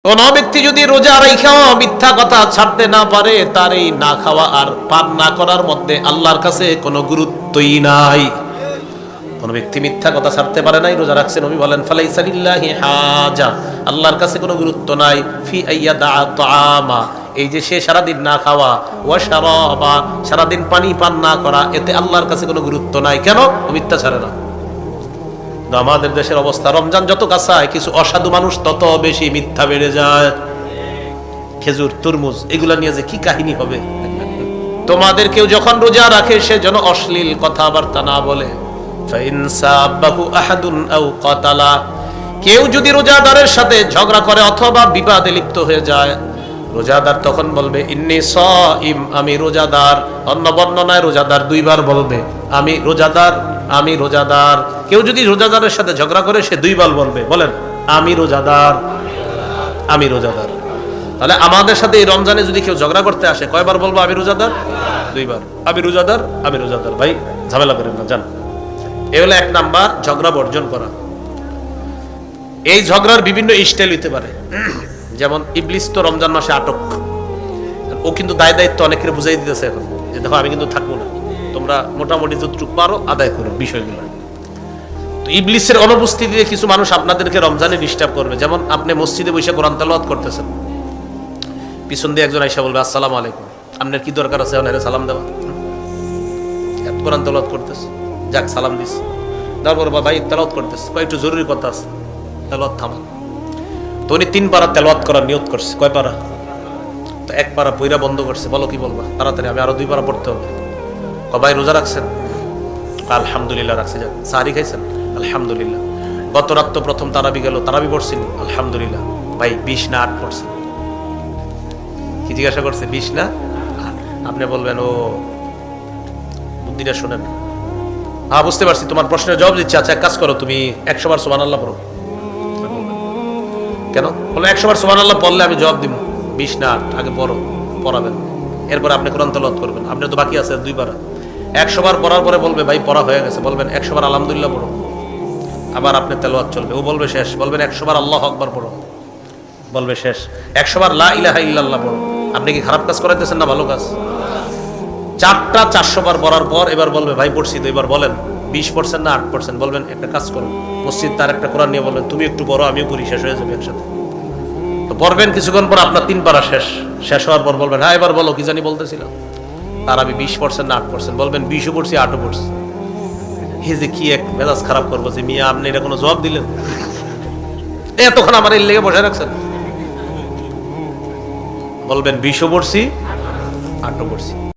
কোন ব্যক্তি যদি রোজা রাইখাও মিথ্যা কথা ছাড়তে না পারে, তার এই না খাওয়া আর পান না করার মধ্যে আল্লাহর কাছে কোনো গুরুত্বই নাই। কোন ব্যক্তি মিথ্যা কথা ছাড়তে পারে নাই, রোজা রাখছে, নবী বলেন ফালাইসা লিল্লাহি হাজা, আল্লাহর কাছে কোনো গুরুত্ব নাই ফি আইয়াদা তাআমা, এই যে সে সারাদিন না খাওয়া, ওয়া শারাবা, সারাদিন পানি পান না করা, এতে আল্লাহর কাছে কোনো গুরুত্ব নাই। কেন? ও মিথ্যা ছাড়ে না। আমাদের দেশের অবস্থা, রমজান যত কাছায় কিছু অসাধু মানুষ তত বেশি মিথ্যা বেড়ে যায়। খেজুর, তরমুজ, এগুলা নিয়ে যে কি কাহিনী হবে। তোমাদের কেউ যখন রোজা রাখে সে যেন অশ্লীল কথাবার্তা না বলে। কেউ যদি রোজাদারের সাথে ঝগড়া করে অথবা বিবাদে লিপ্ত হয়ে যায়, রোজাদার তখন বলবে ইন্নী সাইম, আমি রোজাদার। অন্য বর্ণনায় রোজাদার দুইবার বলবে আমি রোজাদার, আমি রোজাদার। কেউ যদি রোজাদারের সাথে ঝগড়া করে সে দুইবার বলবে, বলেন আমি রোজাদার, আমি রোজাদার। তাহলে আমাদের সাথে এই রমজানে যদি কেউ ঝগড়া করতে আসে, কয়বার বলবো আমি রোজাদার? দুইবার, আমি রোজাদার, আমি রোজাদার। ভাই ঝামেলা করেন না, জান। এ হলো এক নাম্বার, ঝগড়া বর্জন করা। এই ঝগড়ার বিভিন্ন স্টাইল হইতে পারে। যেমন ইবলিস তো রমজান মাসে আটক, ও কিন্তু দায় দায়িত্ব অনেকের বুঝাই দিতেছে এখন, যে দেখো আমি কিন্তু থাকবো না, তোমরা মোটামুটি যতটুকু পারো আদায় করো বিষয়গুলো। তো ইবলিসের অনুপস্থিতিতে কিছু মানুষ আপনাদেরকে রমজানে ডিস্টার্ব করবে। যেমন আপনি মসজিদে বসে কোরআন তেলাওয়াত করতেছেন, পিছন দিয়ে একজন আইসা বলবে আসসালামু আলাইকুম, আপনার কি দরকার আছে ওনারে সালাম দেওয়া? কোরআন তেলাওয়াত করতেছে, যাক সালাম দিস, তারপর ভাই তেলাওয়াত করতেছে, একটু জরুরি কথা আছে, তেলাওয়াত থামান। তো উনি 3 পারা তেলাওয়াত করার নিয়ত করছে। কয় পারা? তো 1 পারা পইরা বন্ধ করছে। বলো কি বলবা? তাড়াতাড়ি, আমি আরো 2 পারা পড়তে হবে। ভাই রোজা রাখছেন? আলহামদুলিল্লাহ রাখছি। যাক, সাহারি খাইছেন? আলহামদুলিল্লাহ। গত রাত তো প্রথম তারাবি গেল, তারাবি পড়ছেন? আলহামদুলিল্লাহ। ভাই 20 না 8 পড়ছেন? কি জিজ্ঞাসা করছে? 20 না 8? আপনি বলবেন ও বুদ্ধিটা শোনেন। হ্যাঁ বুঝতে পারছি, তোমার প্রশ্নের জবাব দিচ্ছি। আচ্ছা এক কাজ করো, তুমি 100 বার সুবহানাল্লাহ পড়ো। কেন? বলে 100 বার সুবহানাল্লাহ পড়লে আমি জবাব দিব। 20 না 8? আগে পড়ো, পড়াবেন, এরপর আপনি কোরআন তেলাওয়াত করবেন। আপনার তো বাকি আছে 2 পারা। 100 বার পড়ার পরে বলবে ভাই পড়া হয়ে গেছে, বলবেন 100 বার আলহামদুলিল্লাহ পড়ো, আবার আপনি তেলাওয়াত চলবে। ও বলবে শেষ, বলবেন 100 বার আল্লাহু আকবার পড়ো, বলবে শেষ। 100 বার লা ইলাহা ইল্লাল্লাহ পড়ো। আপনি কি খারাপ কাজ করাইতেছেন না ভালো কাজ? 4টা 400 বার পড়ার পর এবার বলবে ভাই পড়ছি তো, এবার বলেন 20% না 8%? বলবেন একটা কাজ করো, মসজিদ তার একটা কোরআন নিয়ে বলবেন তুমি একটু পড়ো, আমিও পড়ি, শেষ হয়ে যাবে একসাথে। তো পড়বেন, কিছুক্ষণ পর আপনার 3 পারা শেষ। শেষ হওয়ার পর বলবেন হ্যাঁ এবার বলো কি জানি বলতেছিলাম। আর আমি 20% না 8%? বলবেন 20ও পড়ছি 8ও পড়ছি। এই যে কি এক মেজাজ খারাপ করবো যে মিয়া আপনি এটা কোনো জবাব দিলেন? এতক্ষণ আমার এই লেগে বসে রাখছেন। বলবেন 20ও পড়ছি 8ও পড়ছি।